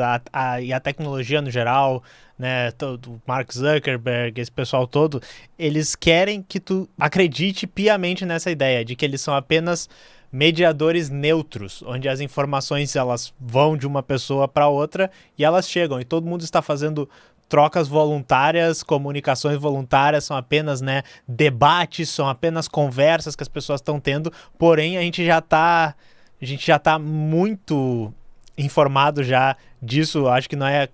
e a tecnologia no geral, né, o Mark Zuckerberg, esse pessoal todo, eles querem que tu acredite piamente nessa ideia de que eles são apenas mediadores neutros, onde as informações elas vão de uma pessoa para outra e elas chegam, e todo mundo está fazendo trocas voluntárias, comunicações voluntárias, são apenas, né, debates, são apenas conversas que as pessoas estão tendo, porém a gente já tá muito informado já disso, acho que não é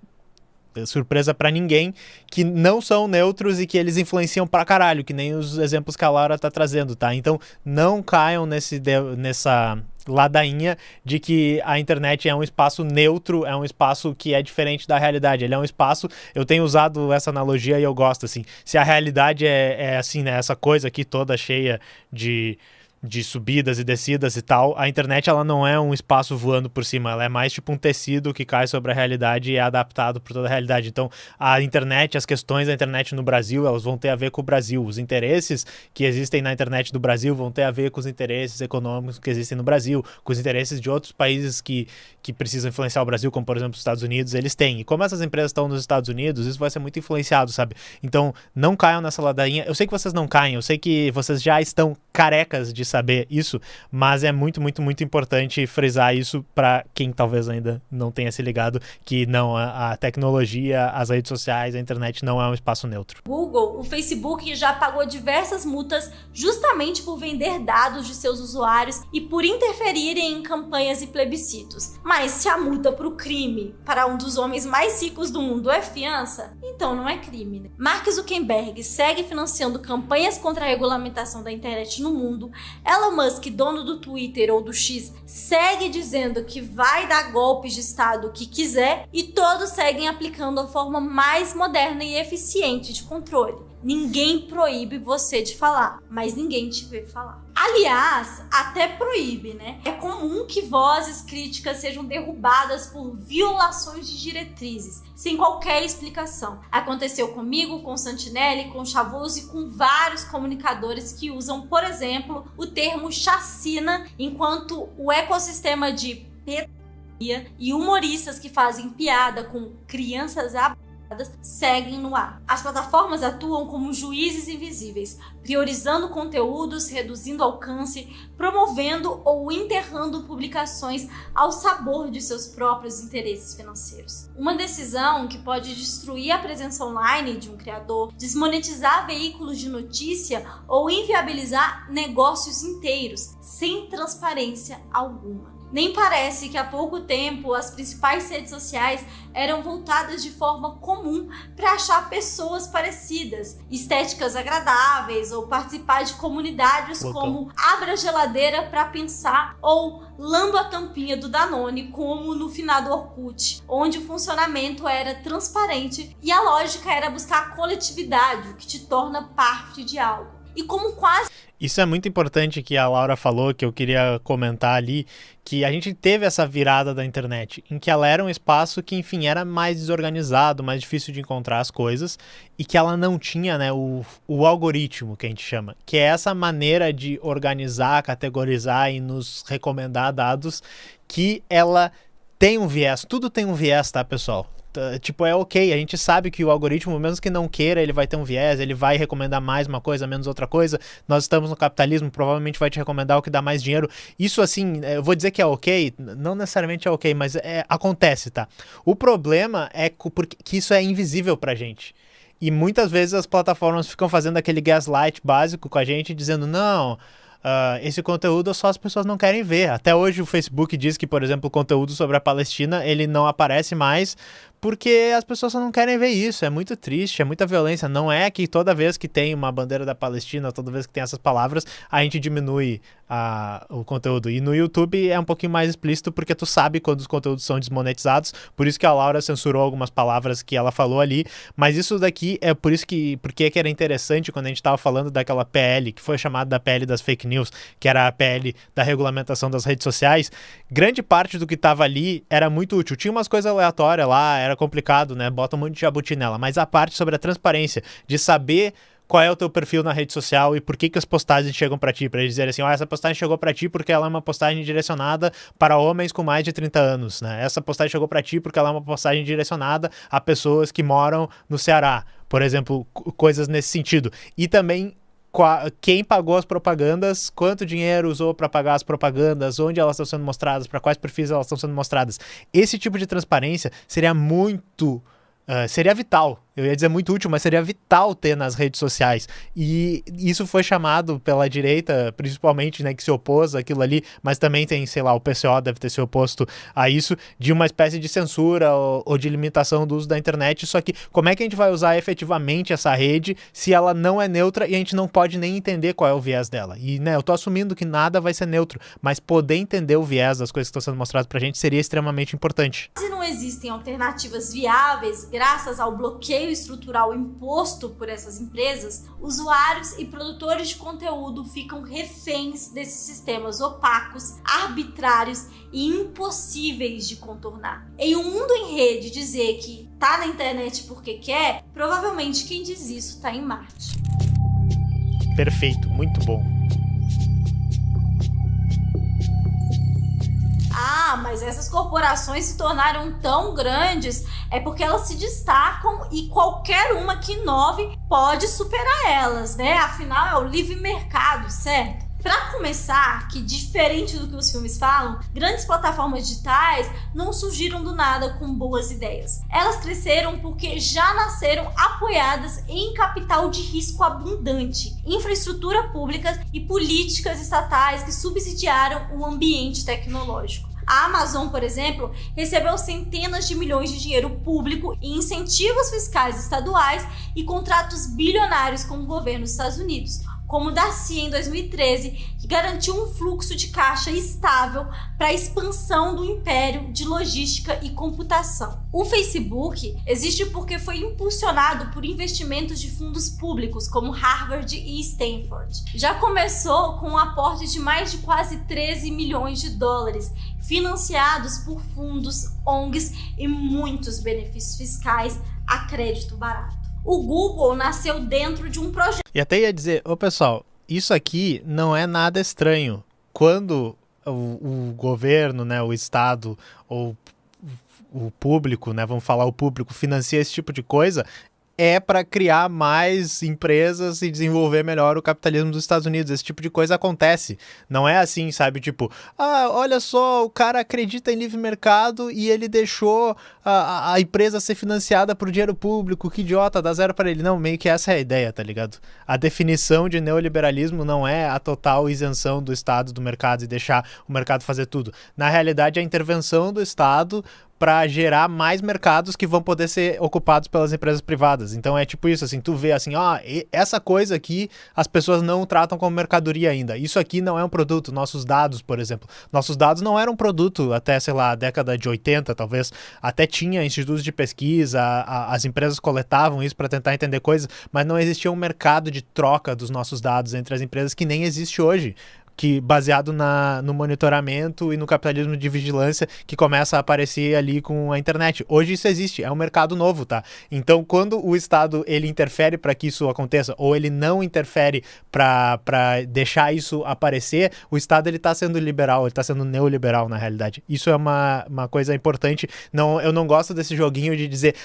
surpresa pra ninguém, que não são neutros e que eles influenciam pra caralho, que nem os exemplos que a Laura tá trazendo, tá? Então não caiam nessa ladainha de que a internet é um espaço neutro, é um espaço que é diferente da realidade. Ele é um espaço, eu tenho usado essa analogia e eu gosto, assim, se a realidade é assim, né, essa coisa aqui toda cheia de subidas e descidas e tal, a internet ela não é um espaço voando por cima, ela é mais tipo um tecido que cai sobre a realidade e é adaptado por toda a realidade. Então a internet, as questões da internet no Brasil, elas vão ter a ver com o Brasil, os interesses que existem na internet do Brasil vão ter a ver com os interesses econômicos que existem no Brasil, com os interesses de outros países que precisam influenciar o Brasil, como por exemplo os Estados Unidos, eles têm. E como essas empresas estão nos Estados Unidos, isso vai ser muito influenciado, sabe? Então não caiam nessa ladainha, eu sei que vocês não caem, eu sei que vocês já estão carecas de saber isso, mas é muito, muito, muito importante frisar isso para quem talvez ainda não tenha se ligado, que não, a tecnologia, as redes sociais, a internet não é um espaço neutro. Google, o Facebook já pagou diversas multas justamente por vender dados de seus usuários e por interferirem em campanhas e plebiscitos. Mas se a multa para o crime para um dos homens mais ricos do mundo é fiança, então não é crime, né? Mark Zuckerberg segue financiando campanhas contra a regulamentação da internet no mundo. Elon Musk, dono do Twitter ou do X, segue dizendo que vai dar golpes de Estado que quiser e todos seguem aplicando a forma mais moderna e eficiente de controle. Ninguém proíbe você de falar, mas ninguém te vê falar. Aliás, até proíbe, né? É comum que vozes críticas sejam derrubadas por violações de diretrizes, sem qualquer explicação. Aconteceu comigo, com Santinelli, com Chavoso e com vários comunicadores que usam, por exemplo, o termo chacina, enquanto o ecossistema de pedofilia e humoristas que fazem piada com crianças seguem no ar. As plataformas atuam como juízes invisíveis, priorizando conteúdos, reduzindo alcance, promovendo ou enterrando publicações ao sabor de seus próprios interesses financeiros. Uma decisão que pode destruir a presença online de um criador, desmonetizar veículos de notícia ou inviabilizar negócios inteiros, sem transparência alguma. Nem parece que há pouco tempo as principais redes sociais eram voltadas de forma comum para achar pessoas parecidas, estéticas agradáveis ou participar de comunidades como Abra a Geladeira para Pensar ou Lamba a Tampinha do Danone, como no finado Orkut, onde o funcionamento era transparente e a lógica era buscar a coletividade, o que te torna parte de algo. E como quase... Isso é muito importante que a Laura falou, que eu queria comentar ali, que a gente teve essa virada da internet, em que ela era um espaço que, enfim, era mais desorganizado, mais difícil de encontrar as coisas, e que ela não tinha, né, o algoritmo, que a gente chama, que é essa maneira de organizar, categorizar e nos recomendar dados, que ela tem um viés, tudo tem um viés, tá, pessoal? Tipo, é ok, a gente sabe que o algoritmo, mesmo que não queira, ele vai ter um viés, ele vai recomendar mais uma coisa, menos outra coisa. Nós estamos no capitalismo, provavelmente vai te recomendar o que dá mais dinheiro. Isso, assim, eu vou dizer que é ok, não necessariamente é ok, mas acontece, tá? O problema é que isso é invisível pra gente. E muitas vezes as plataformas ficam fazendo aquele gaslight básico com a gente, dizendo, não... esse conteúdo só as pessoas não querem ver. Até hoje o Facebook diz que, por exemplo, o conteúdo sobre a Palestina ele não aparece mais porque as pessoas só não querem ver isso. É muito triste, é muita violência. Não é que toda vez que tem uma bandeira da Palestina, toda vez que tem essas palavras, a gente diminui o conteúdo. E no YouTube é um pouquinho mais explícito, porque tu sabe quando os conteúdos são desmonetizados. Por isso que a Laura censurou algumas palavras que ela falou ali. Mas isso daqui é porque era interessante quando a gente estava falando daquela PL, que foi chamada da PL das fake news, que era a PL da regulamentação das redes sociais. Grande parte do que estava ali era muito útil. Tinha umas coisas aleatórias lá, era complicado, né? Bota um monte de jabuti nela. Mas a parte sobre a transparência, de saber qual é o teu perfil na rede social e por que as postagens chegam pra ti, pra eles dizerem assim, essa postagem chegou pra ti porque ela é uma postagem direcionada para homens com mais de 30 anos, né? Essa postagem chegou pra ti porque ela é uma postagem direcionada a pessoas que moram no Ceará, por exemplo, coisas nesse sentido. E também quem pagou as propagandas, quanto dinheiro usou para pagar as propagandas, onde elas estão sendo mostradas, para quais perfis elas estão sendo mostradas. Esse tipo de transparência seria seria vital. Eu ia dizer muito útil, mas seria vital ter nas redes sociais. E isso foi chamado pela direita, principalmente, né, que se opôs àquilo ali, mas também tem, sei lá, o PCO deve ter se oposto a isso, de uma espécie de censura ou de limitação do uso da internet. Só que como é que a gente vai usar efetivamente essa rede se ela não é neutra e a gente não pode nem entender qual é o viés dela? E, né, eu tô assumindo que nada vai ser neutro, mas poder entender o viés das coisas que estão sendo mostradas pra gente seria extremamente importante. Se não existem alternativas viáveis, graças ao bloqueio estrutural imposto por essas empresas, usuários e produtores de conteúdo ficam reféns desses sistemas opacos, arbitrários e impossíveis de contornar. Em um mundo em rede, dizer que tá na internet porque quer, provavelmente quem diz isso tá em Marte. Perfeito, muito bom. Mas essas corporações se tornaram tão grandes é porque elas se destacam e qualquer uma que inove pode superar elas, né? Afinal, é o livre mercado, certo? Para começar, que diferente do que os filmes falam, grandes plataformas digitais não surgiram do nada com boas ideias. Elas cresceram porque já nasceram apoiadas em capital de risco abundante, infraestrutura pública e políticas estatais que subsidiaram o ambiente tecnológico. A Amazon, por exemplo, recebeu centenas de milhões de dinheiro público em incentivos fiscais estaduais e contratos bilionários com o governo dos Estados Unidos, como o da CIA em 2013, que garantiu um fluxo de caixa estável para a expansão do império de logística e computação. O Facebook existe porque foi impulsionado por investimentos de fundos públicos como Harvard e Stanford. Já começou com um aporte de mais de quase 13 milhões de dólares, financiados por fundos, ONGs e muitos benefícios fiscais a crédito barato. O Google nasceu dentro de um projeto. E até ia dizer, pessoal, isso aqui não é nada estranho. Quando o governo, né, o Estado ou o público, né, vamos falar o público, financia esse tipo de coisa, é para criar mais empresas e desenvolver melhor o capitalismo dos Estados Unidos. Esse tipo de coisa acontece. Não é assim, sabe? Tipo, olha só, o cara acredita em livre mercado e ele deixou a empresa ser financiada por dinheiro público. Que idiota, dá zero para ele. Não, meio que essa é a ideia, tá ligado? A definição de neoliberalismo não é a total isenção do Estado do mercado e deixar o mercado fazer tudo. Na realidade, é a intervenção do Estado para gerar mais mercados que vão poder ser ocupados pelas empresas privadas. Então é tipo isso, assim, tu vê assim, essa coisa aqui as pessoas não tratam como mercadoria ainda. Isso aqui não é um produto. Nossos dados, por exemplo. Nossos dados não eram um produto até, sei lá, a década de 80, talvez. Até tinha institutos de pesquisa, as empresas coletavam isso para tentar entender coisas, mas não existia um mercado de troca dos nossos dados entre as empresas que nem existe hoje, que baseado no monitoramento e no capitalismo de vigilância que começa a aparecer ali com a internet. Hoje isso existe, é um mercado novo, tá? Então, quando o Estado ele interfere para que isso aconteça, ou ele não interfere para deixar isso aparecer, o Estado ele tá sendo liberal, ele tá sendo neoliberal na realidade. Isso é uma coisa importante. Eu não gosto desse joguinho de dizer,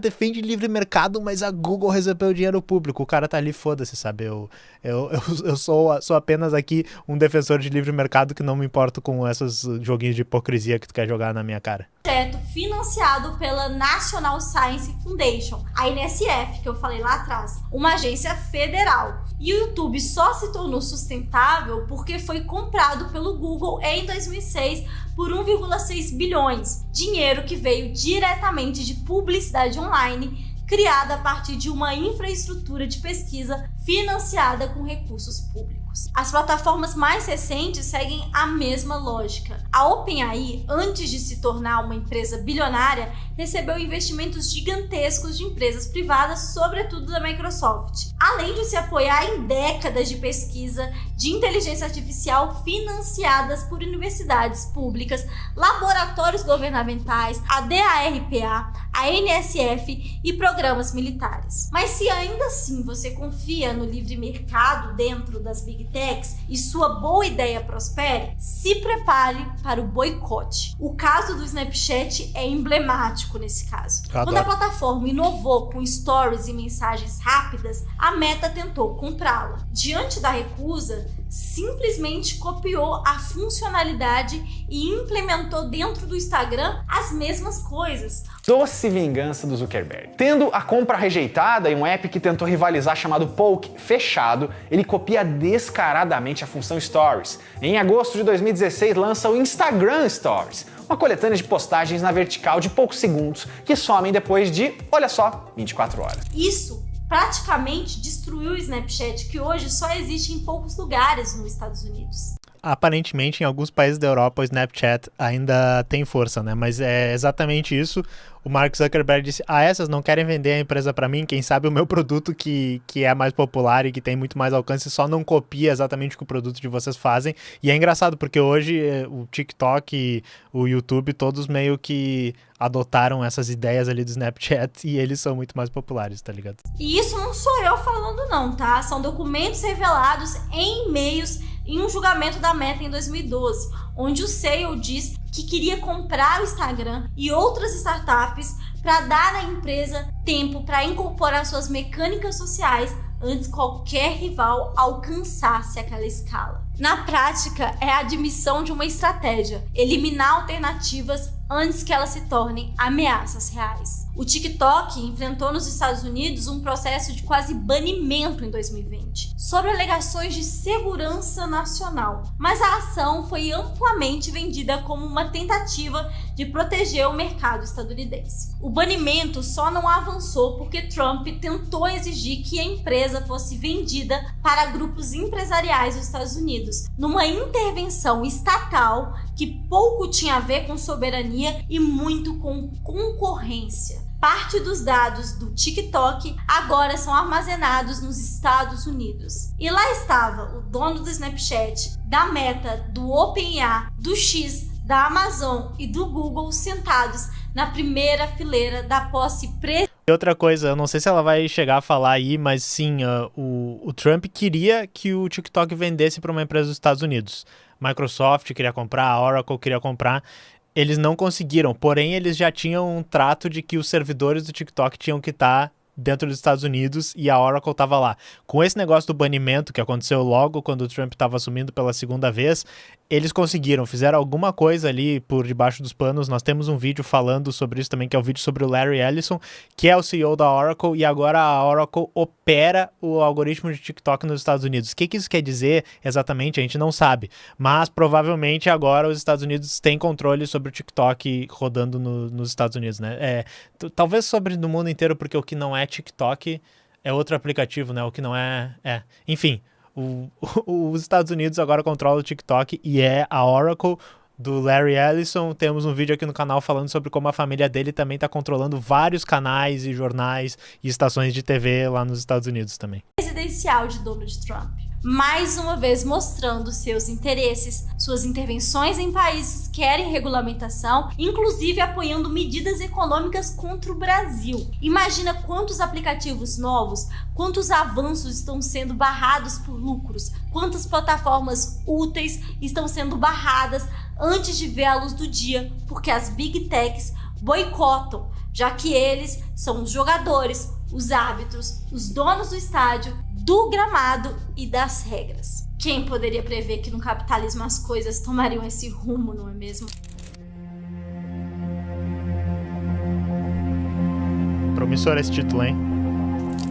defende livre mercado, mas a Google recebeu dinheiro público. O cara tá ali, foda-se, sabe? Eu sou apenas aqui um defensor de livre mercado que não me importo com esses joguinhos de hipocrisia que tu quer jogar na minha cara. Projeto financiado pela National Science Foundation, a NSF, que eu falei lá atrás, uma agência federal. E o YouTube só se tornou sustentável porque foi comprado pelo Google em 2006 por 1,6 bilhões, dinheiro que veio diretamente de publicidade online, criada a partir de uma infraestrutura de pesquisa financiada com recursos públicos. As plataformas mais recentes seguem a mesma lógica. A OpenAI, antes de se tornar uma empresa bilionária, recebeu investimentos gigantescos de empresas privadas, sobretudo da Microsoft, além de se apoiar em décadas de pesquisa de inteligência artificial financiadas por universidades públicas, laboratórios governamentais, a DARPA, a NSF e programas militares. Mas se ainda assim você confia no livre mercado dentro das Big Techs e sua boa ideia prospere, se prepare para o boicote. O caso do Snapchat é emblemático nesse caso. Quando a plataforma inovou com stories e mensagens rápidas, a Meta tentou comprá-la. Diante da recusa, simplesmente copiou a funcionalidade e implementou dentro do Instagram as mesmas coisas. Doce vingança do Zuckerberg. Tendo a compra rejeitada e um app que tentou rivalizar chamado Poke fechado, ele copia descaradamente a função Stories. Em agosto de 2016 lança o Instagram Stories, uma coletânea de postagens na vertical de poucos segundos que somem depois de, olha só, 24 horas. Isso praticamente destruiu o Snapchat, que hoje só existe em poucos lugares nos Estados Unidos. Aparentemente, em alguns países da Europa, o Snapchat ainda tem força, né? Mas é exatamente isso. O Mark Zuckerberg disse, essas não querem vender a empresa para mim, quem sabe o meu produto que é mais popular e que tem muito mais alcance só não copia exatamente o que o produto de vocês fazem. E é engraçado, porque hoje o TikTok e o YouTube, todos meio que adotaram essas ideias ali do Snapchat e eles são muito mais populares, tá ligado? E isso não sou eu falando não, tá? São documentos revelados em e-mails em um julgamento da Meta em 2012, onde o CEO diz que queria comprar o Instagram e outras startups para dar à empresa tempo para incorporar suas mecânicas sociais antes qualquer rival alcançasse aquela escala. Na prática, é a admissão de uma estratégia, eliminar alternativas antes que elas se tornem ameaças reais. O TikTok enfrentou nos Estados Unidos um processo de quase banimento em 2020, sobre alegações de segurança nacional, mas a ação foi amplamente vendida como uma tentativa de proteger o mercado estadunidense. O banimento só não avançou porque Trump tentou exigir que a empresa fosse vendida para grupos empresariais dos Estados Unidos, numa intervenção estatal que pouco tinha a ver com soberania e muito com concorrência. Parte dos dados do TikTok agora são armazenados nos Estados Unidos. E lá estava o dono do Snapchat, da Meta, do OpenAI, do X, da Amazon e do Google sentados na primeira fileira da posse E outra coisa, eu não sei se ela vai chegar a falar aí, mas sim, o Trump queria que o TikTok vendesse para uma empresa dos Estados Unidos. Microsoft queria comprar, a Oracle queria comprar. Eles não conseguiram, porém eles já tinham um trato de que os servidores do TikTok tinham que estar dentro dos Estados Unidos e a Oracle estava lá. Com esse negócio do banimento que aconteceu logo quando o Trump estava assumindo pela segunda vez, eles conseguiram, fizeram alguma coisa ali por debaixo dos panos. Nós temos um vídeo falando sobre isso também, que é o vídeo sobre o Larry Ellison, que é o CEO da Oracle, e agora a Oracle opera o algoritmo de TikTok nos Estados Unidos. O que isso quer dizer exatamente, a gente não sabe, mas provavelmente agora os Estados Unidos têm controle sobre o TikTok rodando nos Estados Unidos, né? Talvez sobre no mundo inteiro, porque o que não é TikTok é outro aplicativo, né? O que não enfim, os Estados Unidos agora controlam o TikTok e é a Oracle do Larry Ellison. Temos um vídeo aqui no canal falando sobre como a família dele também está controlando vários canais e jornais e estações de TV lá nos Estados Unidos também. Presidencial de Donald Trump. Mais uma vez mostrando seus interesses, suas intervenções em países que querem regulamentação, inclusive apoiando medidas econômicas contra o Brasil. Imagina quantos aplicativos novos, quantos avanços estão sendo barrados por lucros, quantas plataformas úteis estão sendo barradas antes de ver a luz do dia, porque as Big Techs boicotam, já que eles são os jogadores, os árbitros, os donos do estádio, do gramado e das regras. Quem poderia prever que no capitalismo as coisas tomariam esse rumo, não é mesmo? Promissor esse título, hein?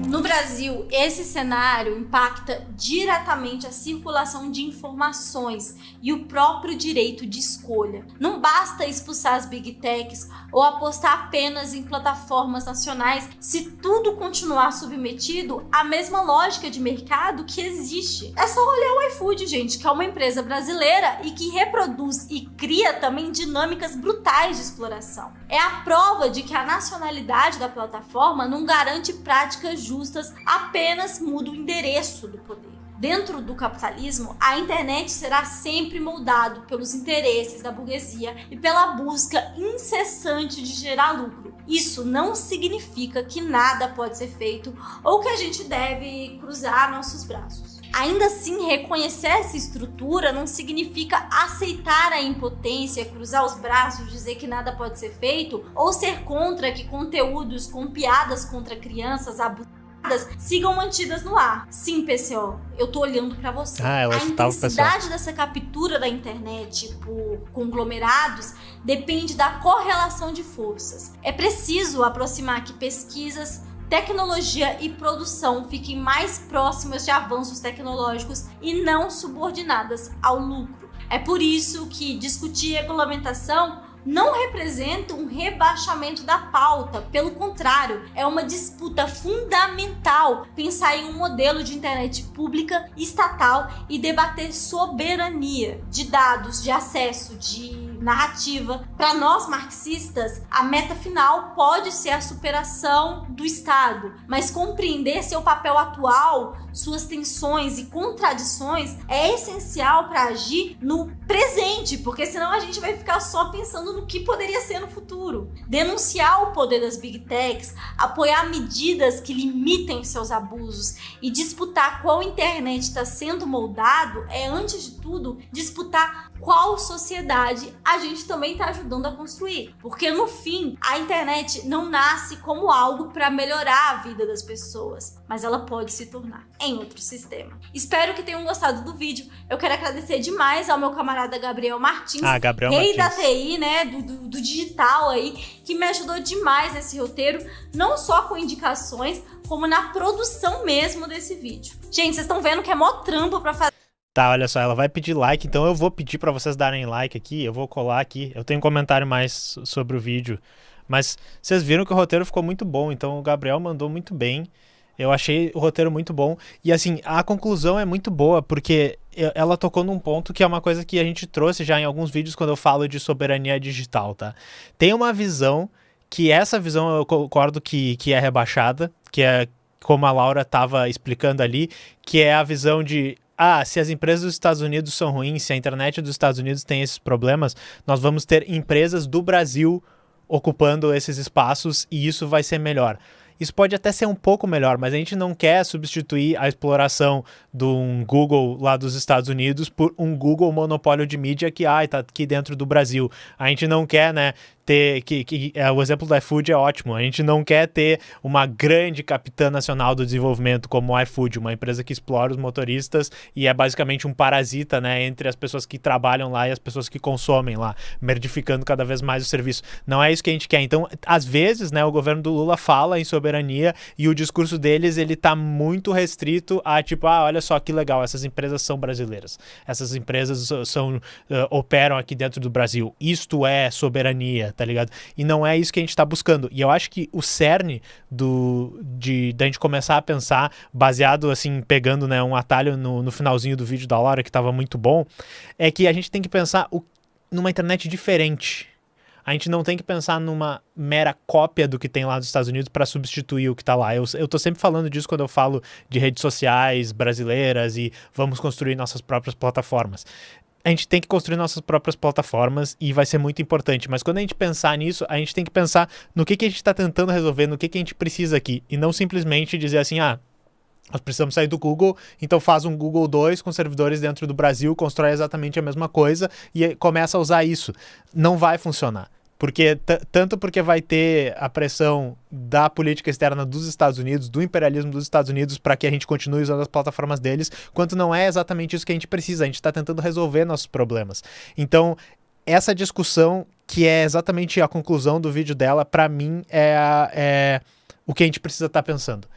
No Brasil, esse cenário impacta diretamente a circulação de informações e o próprio direito de escolha. Não basta expulsar as Big Techs ou apostar apenas em plataformas nacionais se tudo continuar submetido à mesma lógica de mercado que existe. É só olhar o iFood, gente, que é uma empresa brasileira e que reproduz e cria também dinâmicas brutais de exploração. É a prova de que a nacionalidade da plataforma não garante práticas justas, apenas muda o endereço do poder. Dentro do capitalismo, a internet será sempre moldado pelos interesses da burguesia e pela busca incessante de gerar lucro. Isso não significa que nada pode ser feito ou que a gente deve cruzar nossos braços. Ainda assim, reconhecer essa estrutura não significa aceitar a impotência, cruzar os braços, dizer que nada pode ser feito ou ser contra que conteúdos com piadas contra crianças abusadas sigam mantidas no ar. Sim, PCO, eu tô olhando pra você. A intensidade dessa captura da internet por conglomerados depende da correlação de forças. É preciso aproximar que pesquisas, tecnologia e produção fiquem mais próximas de avanços tecnológicos e não subordinadas ao lucro. É por isso que discutir regulamentação não representa um rebaixamento da pauta, pelo contrário, é uma disputa fundamental pensar em um modelo de internet pública, estatal e debater soberania de dados, de acesso, de narrativa. Para nós marxistas, a meta final pode ser a superação do Estado, mas compreender seu papel atual, suas tensões e contradições é essencial para agir no presente, porque senão a gente vai ficar só pensando no que poderia ser no futuro. Denunciar o poder das Big Techs, apoiar medidas que limitem seus abusos e disputar qual internet está sendo moldado é, antes de tudo, disputar qual sociedade a gente também está ajudando a construir. Porque no fim, a internet não nasce como algo para melhorar a vida das pessoas, mas ela pode se tornar em outro sistema. Espero que tenham gostado do vídeo. Eu quero agradecer demais ao meu camarada Gabriel Martins, rei da TI, né, do digital aí, que me ajudou demais nesse roteiro, não só com indicações, como na produção mesmo desse vídeo. Gente, vocês estão vendo que é mó trampo pra fazer. Tá, olha só, ela vai pedir like, então eu vou pedir pra vocês darem like aqui, eu vou colar aqui, eu tenho um comentário mais sobre o vídeo, mas vocês viram que o roteiro ficou muito bom, então o Gabriel mandou muito bem, eu achei o roteiro muito bom, e assim, a conclusão é muito boa, porque ela tocou num ponto que é uma coisa que a gente trouxe já em alguns vídeos quando eu falo de soberania digital, tá? Tem uma visão, que essa visão eu concordo que é rebaixada, que é como a Laura estava explicando ali, que é a visão de se as empresas dos Estados Unidos são ruins, se a internet dos Estados Unidos tem esses problemas, nós vamos ter empresas do Brasil ocupando esses espaços e isso vai ser melhor. Isso pode até ser um pouco melhor, mas a gente não quer substituir a exploração de um Google lá dos Estados Unidos por um Google monopólio de mídia que tá aqui dentro do Brasil. A gente não quer, né, ter o exemplo do iFood é ótimo. A gente não quer ter uma grande capitã nacional do desenvolvimento como o iFood, uma empresa que explora os motoristas e é basicamente um parasita, né, entre as pessoas que trabalham lá e as pessoas que consomem lá, merdificando cada vez mais o serviço. Não é isso que a gente quer. Então, às vezes, né, o governo do Lula fala em soberania e o discurso deles, ele tá muito restrito a tipo, olha só que legal, essas empresas são brasileiras. Essas empresas operam aqui dentro do Brasil. Isto é soberania, tá ligado? E não é isso que a gente tá buscando. E eu acho que o cerne da gente começar a pensar, baseado assim, pegando, né, um atalho no finalzinho do vídeo da Laura, que tava muito bom, é que a gente tem que pensar numa internet diferente. A gente não tem que pensar numa mera cópia do que tem lá dos Estados Unidos para substituir o que tá lá. Eu tô sempre falando disso quando eu falo de redes sociais brasileiras e vamos construir nossas próprias plataformas. A gente tem que construir nossas próprias plataformas e vai ser muito importante. Mas quando a gente pensar nisso, a gente tem que pensar no que a gente está tentando resolver, no que a gente precisa aqui. E não simplesmente dizer assim, nós precisamos sair do Google, então faz um Google 2 com servidores dentro do Brasil, constrói exatamente a mesma coisa e começa a usar isso. Não vai funcionar. Tanto porque vai ter a pressão da política externa dos Estados Unidos, do imperialismo dos Estados Unidos, para que a gente continue usando as plataformas deles, quanto não é exatamente isso que a gente precisa. A gente está tentando resolver nossos problemas. Então, essa discussão, que é exatamente a conclusão do vídeo dela, para mim, é o que a gente precisa estar pensando.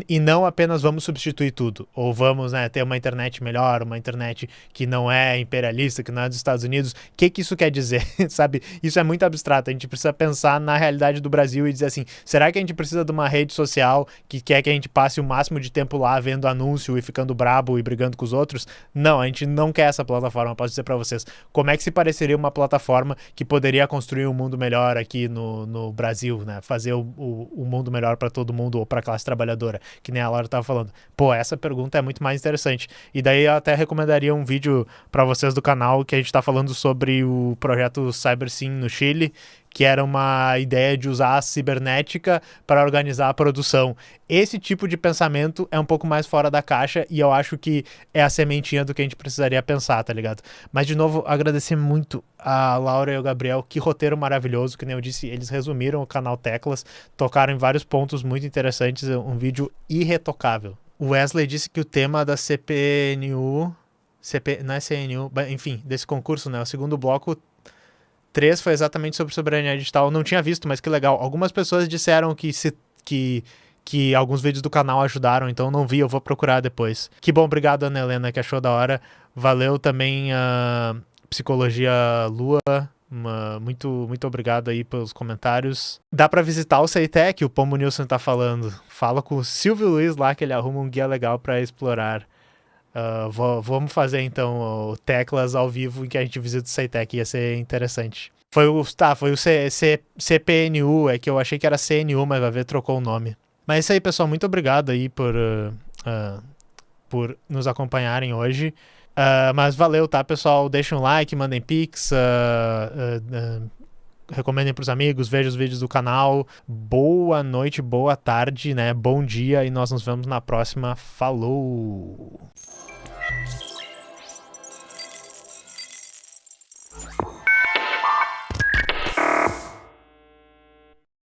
E não apenas vamos substituir tudo, ou vamos, né, ter uma internet melhor, uma internet que não é imperialista, que não é dos Estados Unidos. O que isso quer dizer, sabe? Isso é muito abstrato. A gente precisa pensar na realidade do Brasil e dizer assim, será que a gente precisa de uma rede social que quer que a gente passe o máximo de tempo lá vendo anúncio e ficando brabo e brigando com os outros? Não, a gente não quer essa plataforma, posso dizer para vocês. Como é que se pareceria uma plataforma que poderia construir um mundo melhor aqui no Brasil, né? Fazer o mundo melhor para todo mundo ou para a classe trabalhadora, que nem a Laura estava falando. Pô, essa pergunta é muito mais interessante. E daí eu até recomendaria um vídeo para vocês do canal que a gente está falando sobre o projeto CyberSyn no Chile, que era uma ideia de usar a cibernética para organizar a produção. Esse tipo de pensamento é um pouco mais fora da caixa e eu acho que é a sementinha do que a gente precisaria pensar, tá ligado? Mas, de novo, agradecer muito a Laura e o Gabriel. Que roteiro maravilhoso, que nem eu disse, eles resumiram o canal Teclas, tocaram em vários pontos muito interessantes, um vídeo irretocável. O Wesley disse que o tema da CPNU... não é CNU, enfim, desse concurso, né? O segundo bloco 3 foi exatamente sobre soberania digital. Eu não tinha visto, mas que legal. Algumas pessoas disseram que alguns vídeos do canal ajudaram, então não vi, eu vou procurar depois. Que bom, obrigado, Ana Helena, que achou da hora. Valeu também a Psicologia Lua. Muito obrigado aí pelos comentários. Dá pra visitar o Ceitec, o Pombo Nilson tá falando. Fala com o Silvio Luiz lá, que ele arruma um guia legal pra explorar. Vamos fazer então o Teclas ao vivo em que a gente visita o Ceitec, ia ser interessante. Foi o CPNU, é que eu achei que era CNU, mas vai ver, trocou o nome. Mas é isso aí, pessoal, muito obrigado aí por nos acompanharem hoje. Mas valeu, tá, pessoal? Deixem um like, mandem pix, recomendem pros amigos, vejam os vídeos do canal. Boa noite, boa tarde, né? Bom dia e nós nos vemos na próxima. Falou!